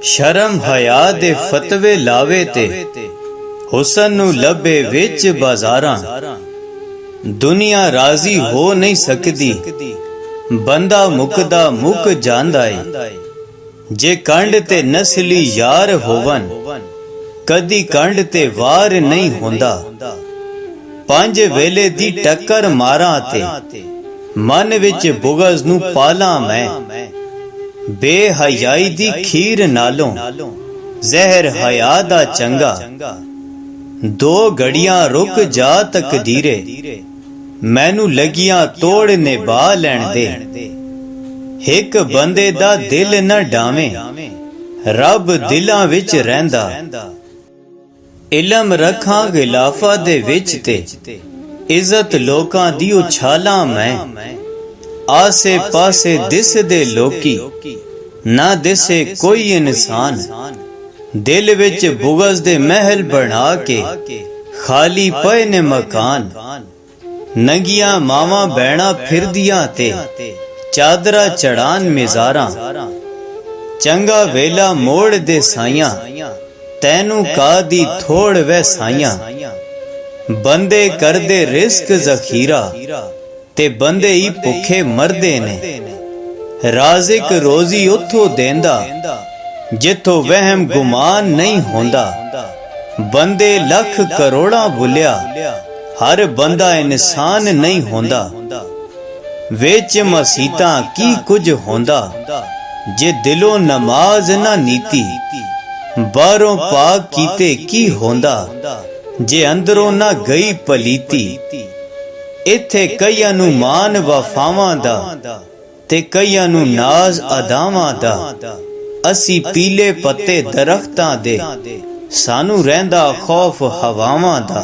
शर्म हया दे फतवे लावे ते हुसन नू लभे विच बाजारां। दुनिया राजी हो नहीं सकदी, बंदा मुकदा मुक जांदा है। जे कंड ते नस्ली यार होवन, कदी कंड ते वार नहीं होंदा। पंज वेले दी टक्कर मारां ते मन विच बुगज नू पालां मैं। बेहयाई दी खीर नालों जहर हया दा चंगा। दो घड़ियां रुक जा तकदीरे, मैनू लगियां तोड़ निभा लैण दे। एक बंदे दा दिल न डावें, रब दिलां विच रहिंदा। इलम रखां गिलाफा दे विच ते इज्जत लोकां दी उछालां मैं। आसे पासे दिस दे लोकी, ना दिसे कोई इंसान। दिल विच बुगज दे महल बना के खाली पए ने मकान। नंगियां मावां बैणा फिरदियां ते चादरा चढ़ान मिजारां। चंगा वेला मोड़ दे साइयां, तैनू का दी थोड़ वै साइयां। बंदे करदे रिस्क जखीरा ते बंदे ही भुखे मरदे ने। राज़िक रोजी उथों देंदा जिथों वहम गुमान नहीं होंदा। बंदे लख करोड़ा बुलिया, हर बंदा इंसान नहीं होंदा। विच मसीतां की कुछ होंदा, जे दिलों नमाज ना नीती। बाहरों पाक कीते की होंदा, जे अंदरों ना गई पलीती। इत्थे कईयां नू मान वफावां दा ते कईयां नू नाज अदावां दा। असी पीले पत्ते दरख्तां दे, सानू रहिंदा खौफ हवावां दा।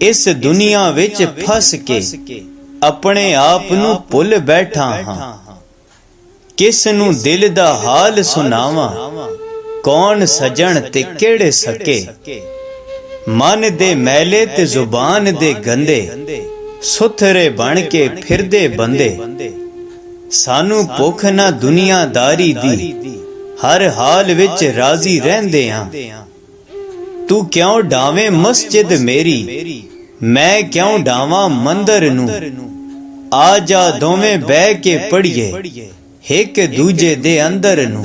इस दुनिया विच फस के अपने आप नू भुल बैठा हां। किस नू दिल दा हाल सुनावां, कौन सजण ते केड़े सके। मन दे मैले ते जुबान दे गंदे, सुथरे बन के फिरदे बंदे। सानू भुख ना दुनियादारी दी, हर हाल विच राजी रहंदे हां। तू क्यों डावें मस्जिद मेरी, मैं क्यों डावां मंदर नू। आ जा दोवें बह के पढ़िए एक दूजे दे अंदर नू।